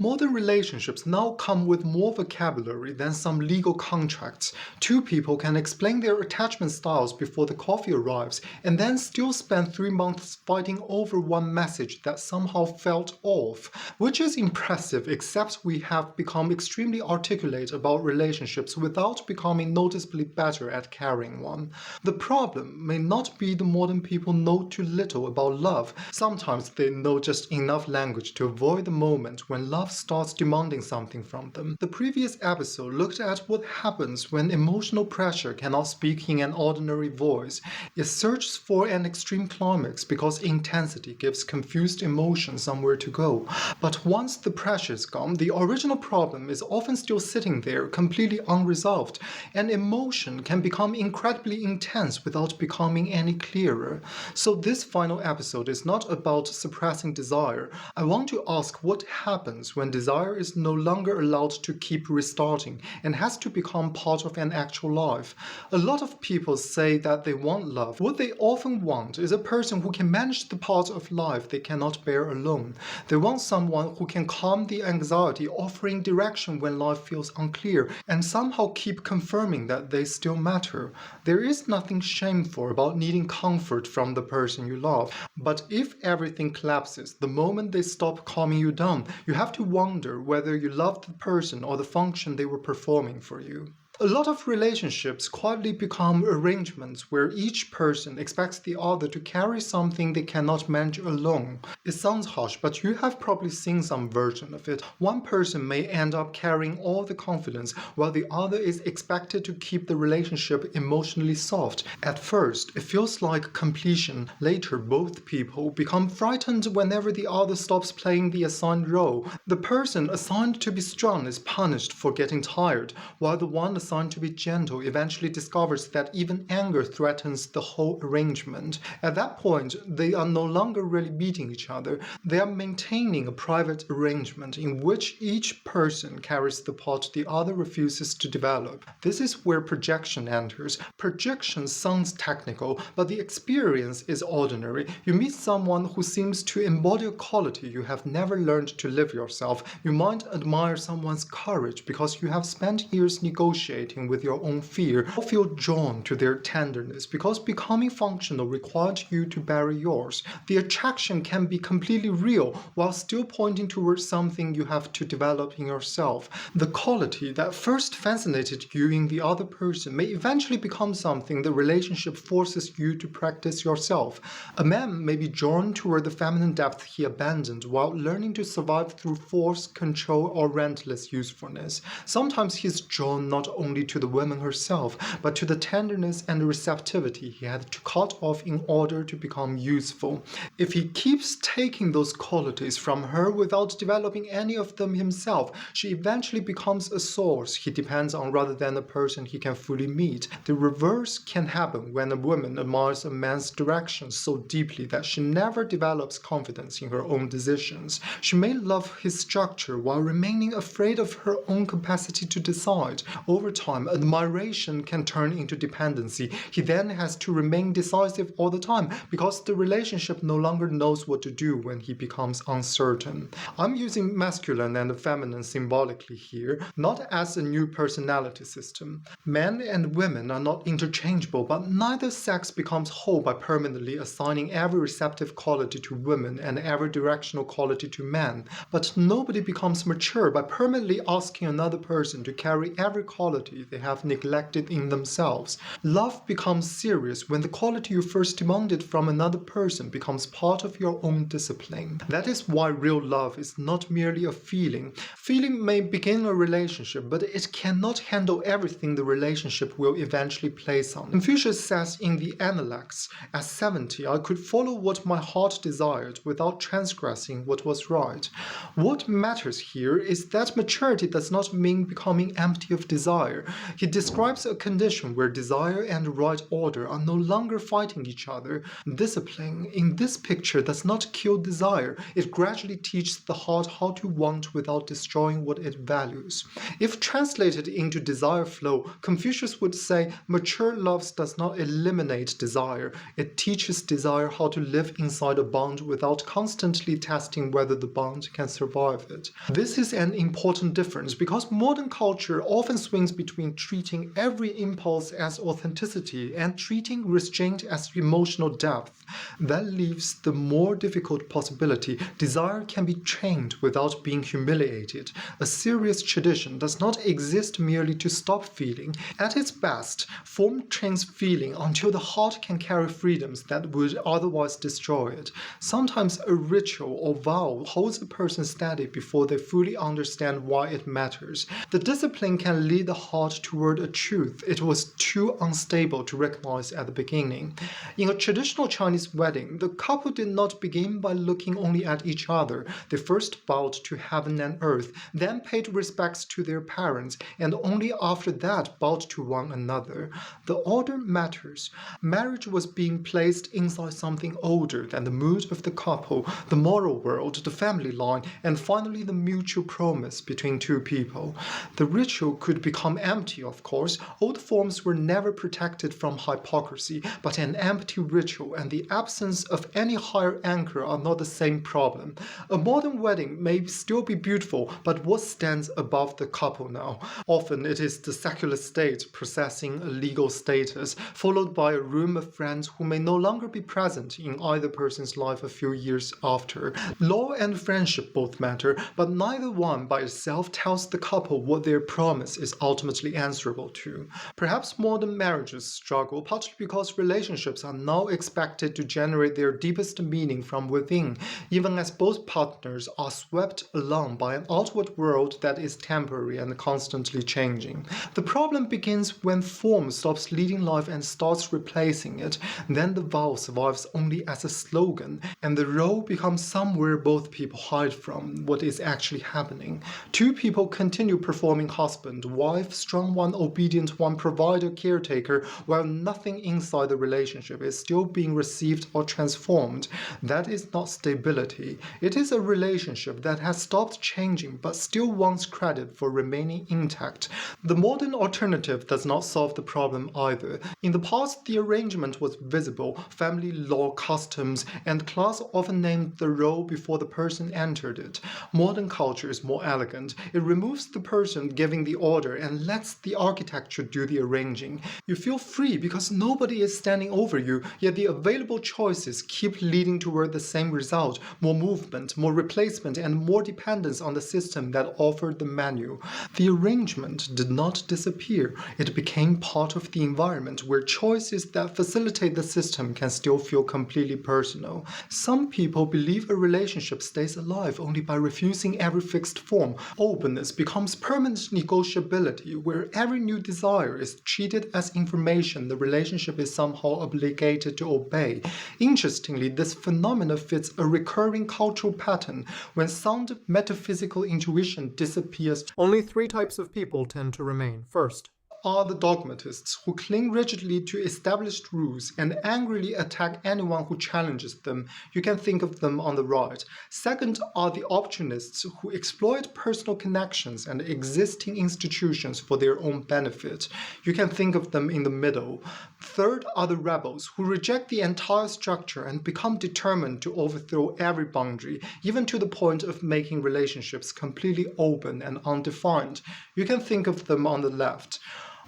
Modern relationships now come with more vocabulary than some legal contracts. Two people can explain their attachment styles before the coffee arrives and then still spend 3 months fighting over one message that somehow felt off, which is impressive, except we have become extremely articulate about relationships without becoming noticeably better at carrying one. The problem may not be the modern people know too little about love. Sometimes they know just enough language to avoid the moment when love starts demanding something from them. The previous episode looked at what happens when emotional pressure cannot speak in an ordinary voice. It searches for an extreme climax because intensity gives confused emotion somewhere to go. But once the pressure is gone, the original problem is often still sitting there, completely unresolved, and emotion can become incredibly intense without becoming any clearer. So this final episode is not about suppressing desire. I want to ask what happens when desire is no longer allowed to keep restarting and has to become part of an actual life. A lot of people say that they want love. What they often want is a person who can manage the part of life they cannot bear alone. They want someone who can calm the anxiety, offering direction when life feels unclear, and somehow keep confirming that they still matter. There is nothing shameful about needing comfort from the person you love. But if everything collapses the moment they stop calming you down, you have to wonder whether you loved the person or the function they were performing for you. A lot of relationships quietly become arrangements where each person expects the other to carry something they cannot manage alone. It sounds harsh, but you have probably seen some version of it. One person may end up carrying all the confidence, while the other is expected to keep the relationship emotionally soft. At first, it feels like completion. Later, both people become frightened whenever the other stops playing the assigned role. The person assigned to be strong is punished for getting tired, while the one assigned to be gentle eventually discovers that even anger threatens the whole arrangement. At that point, they are no longer really beating each other. They are maintaining a private arrangement in which each person carries the part the other refuses to develop. This is where projection enters. Projection sounds technical, but the experience is ordinary. You meet someone who seems to embody a quality you have never learned to live yourself. You might admire someone's courage because you have spent years negotiating with your own fear, or feel drawn to their tenderness because becoming functional required you to bury yours. The attraction can be completely real while still pointing towards something you have to develop in yourself. The quality that first fascinated you in the other person may eventually become something the relationship forces you to practice yourself. A man may be drawn toward the feminine depth he abandoned while learning to survive through force, control, or relentless usefulness. Sometimes he is drawn not only to the woman herself, but to the tenderness and receptivity he had to cut off in order to become useful. If he keeps taking those qualities from her without developing any of them himself, she eventually becomes a source he depends on rather than a person he can fully meet. The reverse can happen when a woman admires a man's direction so deeply that she never develops confidence in her own decisions. She may love his structure while remaining afraid of her own capacity to decide. Over time, admiration can turn into dependency. He then has to remain decisive all the time because the relationship no longer knows what to do when he becomes uncertain. I'm using masculine and feminine symbolically here, not as a new personality system. Men and women are not interchangeable, but neither sex becomes whole by permanently assigning every receptive quality to women and every directional quality to men. But nobody becomes mature by permanently asking another person to carry every quality they have neglected in themselves. Love becomes serious when the quality you first demanded from another person becomes part of your own discipline. That is why real love is not merely a feeling. Feeling may begin a relationship, but it cannot handle everything the relationship will eventually place on. Confucius says in the Analects, "At 70, I could follow what my heart desired without transgressing what was right." What matters here is that maturity does not mean becoming empty of desire. desire. He describes a condition where desire and right order are no longer fighting each other. Discipline, in this picture, does not kill desire. It gradually teaches the heart how to want without destroying what it values. If translated into desire flow, Confucius would say, mature love does not eliminate desire. It teaches desire how to live inside a bond without constantly testing whether the bond can survive it. This is an important difference because modern culture often swings between treating every impulse as authenticity and treating restraint as emotional depth. That leaves the more difficult possibility: desire can be trained without being humiliated. A serious tradition does not exist merely to stop feeling. At its best, form trains feeling until the heart can carry freedoms that would otherwise destroy it. Sometimes a ritual or vow holds a person steady before they fully understand why it matters. The discipline can lead the heart toward a truth it was too unstable to recognize at the beginning. In a traditional Chinese wedding, the couple did not begin by looking only at each other. They first bowed to heaven and earth, then paid respects to their parents, and only after that bowed to one another. The order matters. Marriage was being placed inside something older than the mood of the couple, the moral world, the family line, and finally the mutual promise between two people. The ritual could become empty, of course. Old forms were never protected from hypocrisy, but an empty ritual and the absence of any higher anchor are not the same problem. A modern wedding may still be beautiful, but what stands above the couple now? Often it is the secular state processing a legal status, followed by a room of friends who may no longer be present in either person's life a few years after. Law and friendship both matter, but neither one by itself tells the couple what their promise is ultimately answerable to. Perhaps modern marriages struggle partly because relationships are now expected to generate their deepest meaning from within, even as both partners are swept along by an outward world that is temporary and constantly changing. The problem begins when form stops leading life and starts replacing it. Then the vow survives only as a slogan, and the role becomes somewhere both people hide from what is actually happening. Two people continue performing husband, wife, strong one, obedient one, provider, caretaker, while nothing inside the relationship is still being received or transformed. That is not stability. It is a relationship that has stopped changing but still wants credit for remaining intact. The modern alternative does not solve the problem either. In the past, the arrangement was visible. Family law, customs, and class often named the role before the person entered it. Modern culture is more elegant. It removes the person giving the order and lets the architecture do the arranging. You feel free because nobody is standing over you, yet the available choices keep leading toward the same result: more movement, more replacement, and more dependence on the system that offered the menu. The arrangement did not disappear. It became part of the environment where choices that facilitate the system can still feel completely personal. Some people believe a relationship stays alive only by refusing every fixed form. Openness becomes permanent negotiability, where every new desire is treated as information the relationship is somehow obligated to obey. Interestingly, this phenomenon fits a recurring cultural pattern. When sound metaphysical intuition disappears, only three types of people tend to remain. First, are the dogmatists who cling rigidly to established rules and angrily attack anyone who challenges them. You can think of them on the right. Second are the opportunists who exploit personal connections and existing institutions for their own benefit. You can think of them in the middle. Third are the rebels who reject the entire structure and become determined to overthrow every boundary, even to the point of making relationships completely open and undefined. You can think of them on the left.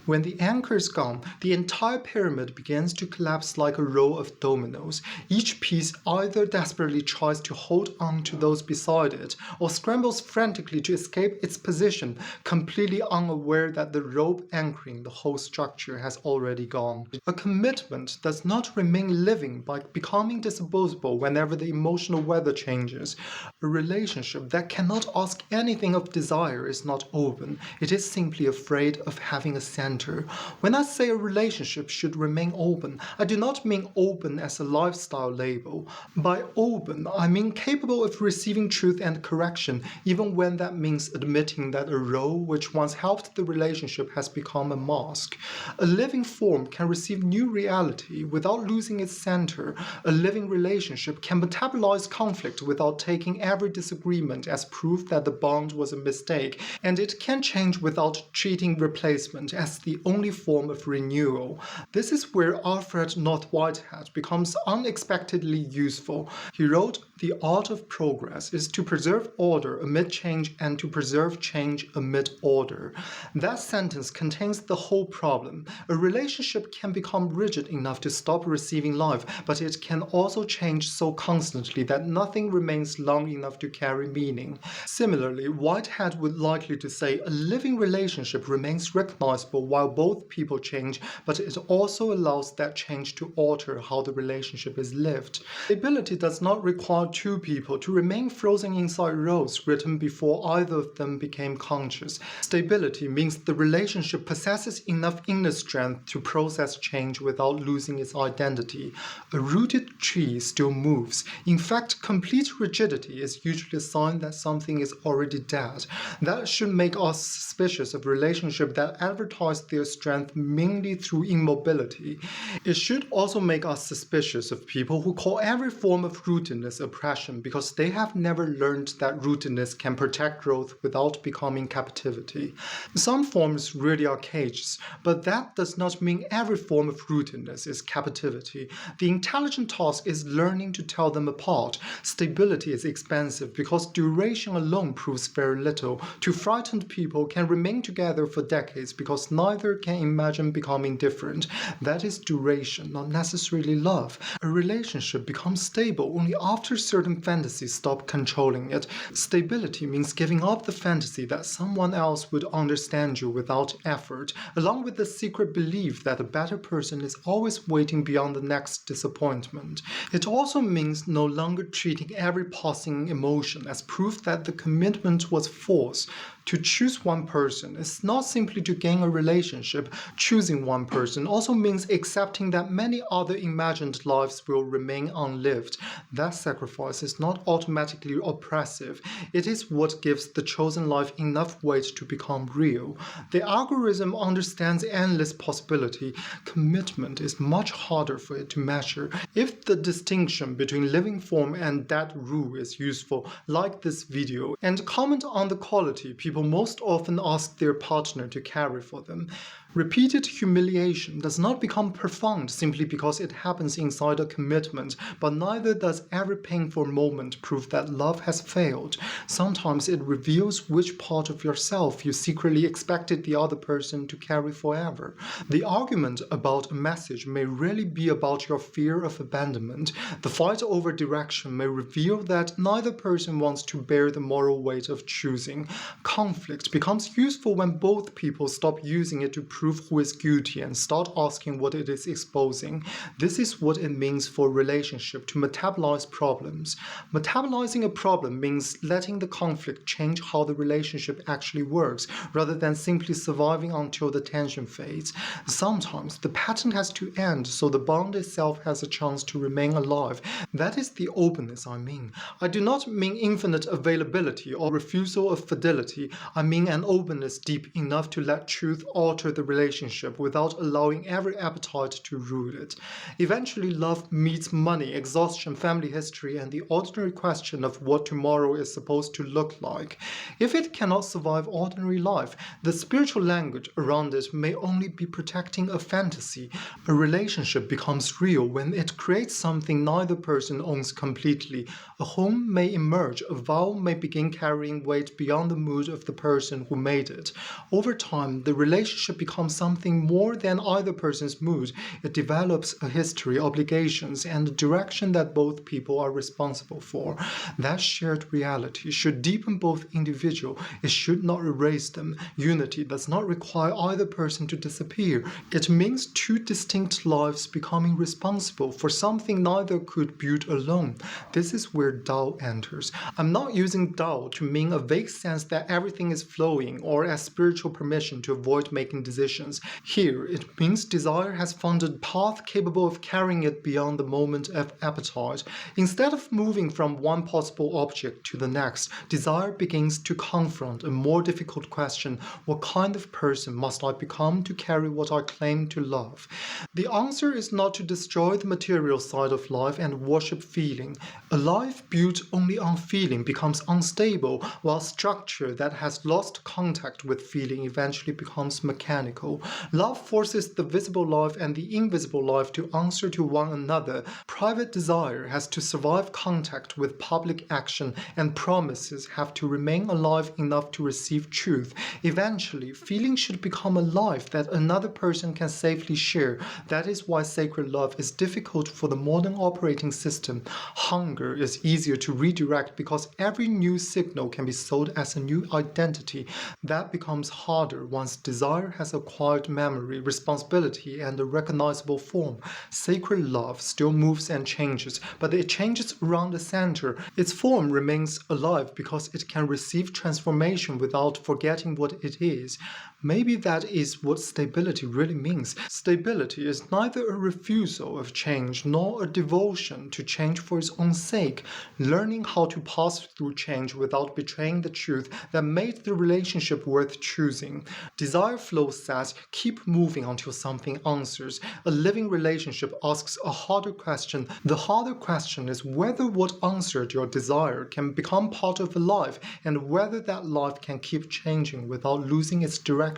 When the anchor is gone, the entire pyramid begins to collapse like a row of dominoes. Each piece either desperately tries to hold on to those beside it, or scrambles frantically to escape its position, completely unaware that the rope anchoring the whole structure has already gone. A commitment does not remain living by becoming disposable whenever the emotional weather changes. A relationship that cannot ask anything of desire is not open. It is simply afraid of having a center center. When I say a relationship should remain open, I do not mean open as a lifestyle label. By open, I mean capable of receiving truth and correction, even when that means admitting that a role which once helped the relationship has become a mask. A living form can receive new reality without losing its center. A living relationship can metabolize conflict without taking every disagreement as proof that the bond was a mistake, and it can change without treating replacement as the only form of renewal. This is where Alfred North Whitehead becomes unexpectedly useful. He wrote, "The art of progress is to preserve order amid change and to preserve change amid order." That sentence contains the whole problem. A relationship can become rigid enough to stop receiving life, but it can also change so constantly that nothing remains long enough to carry meaning. Similarly, Whitehead would likely to say a living relationship remains recognizable while both people change, but it also allows that change to alter how the relationship is lived. Stability does not require two people to remain frozen inside roles written before either of them became conscious. Stability means the relationship possesses enough inner strength to process change without losing its identity. A rooted tree still moves. In fact, complete rigidity is usually a sign that something is already dead. That should make us suspicious of relationships that advertise their strength mainly through immobility. It should also make us suspicious of people who call every form of rootedness oppression because they have never learned that rootedness can protect growth without becoming captivity. Some forms really are cages, but that does not mean every form of rootedness is captivity. The intelligent task is learning to tell them apart. Stability is expensive because duration alone proves very little. Two frightened people can remain together for decades because neither can imagine becoming different. That is duration, not necessarily love. A relationship becomes stable only after certain fantasies stop controlling it. Stability means giving up the fantasy that someone else would understand you without effort, along with the secret belief that a better person is always waiting beyond the next disappointment. It also means no longer treating every passing emotion as proof that the commitment was forced. To choose one person is not simply to gain a relationship. Choosing one person also means accepting that many other imagined lives will remain unlived. That sacrifice is not automatically oppressive. It is what gives the chosen life enough weight to become real. The algorithm understands endless possibility. Commitment is much harder for it to measure. If the distinction between living form and dead rule is useful, like this video, and comment on the quality people most often ask their partner to carry for them. Repeated humiliation does not become profound simply because it happens inside a commitment, but neither does every painful moment prove that love has failed. Sometimes it reveals which part of yourself you secretly expected the other person to carry forever. The argument about a message may really be about your fear of abandonment. The fight over direction may reveal that neither person wants to bear the moral weight of choosing. Conflict becomes useful when both people stop using it to prove who is guilty and start asking what it is exposing. This is what it means for a relationship to metabolize problems. Metabolizing a problem means letting the conflict change how the relationship actually works, rather than simply surviving until the tension fades. Sometimes the pattern has to end so the bond itself has a chance to remain alive. That is the openness I mean. I do not mean infinite availability or refusal of fidelity. I mean an openness deep enough to let truth alter the relationship without allowing every appetite to rule it. Eventually, love meets money, exhaustion, family history, and the ordinary question of what tomorrow is supposed to look like. If it cannot survive ordinary life, the spiritual language around it may only be protecting a fantasy. A relationship becomes real when it creates something neither person owns completely. A home may emerge, a vow may begin carrying weight beyond the mood of the person who made it. Over time, the relationship becomes something more than either person's mood. It develops a history, obligations, and a direction that both people are responsible for. That shared reality should deepen both individuals. It should not erase them. Unity does not require either person to disappear. It means two distinct lives becoming responsible for something neither could build alone. This is where Tao enters. I'm not using Tao to mean a vague sense that everything is flowing or as spiritual permission to avoid making decisions conditions. Here, it means desire has found a path capable of carrying it beyond the moment of appetite. Instead of moving from one possible object to the next, desire begins to confront a more difficult question: what kind of person must I become to carry what I claim to love? The answer is not to destroy the material side of life and worship feeling. A life built only on feeling becomes unstable, while structure that has lost contact with feeling eventually becomes mechanical. Love forces the visible life and the invisible life to answer to one another. Private desire has to survive contact with public action, and promises have to remain alive enough to receive truth. Eventually, feeling should become a life that another person can safely share. That is why sacred love is difficult for the modern operating system. Hunger is easier to redirect because every new signal can be sold as a new identity. That becomes harder once desire has acquired memory, responsibility, and a recognizable form. Sacred love still moves and changes, but it changes around the center. Its form remains alive because it can receive transformation without forgetting what it is. Maybe that is what stability really means. Stability is neither a refusal of change nor a devotion to change for its own sake. Learning how to pass through change without betraying the truth that made the relationship worth choosing. Desire flow says, keep moving until something answers. A living relationship asks a harder question. The harder question is whether what answered your desire can become part of a life, and whether that life can keep changing without losing its direction.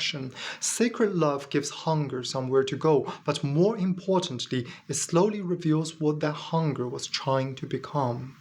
Sacred love gives hunger somewhere to go, but more importantly, it slowly reveals what that hunger was trying to become.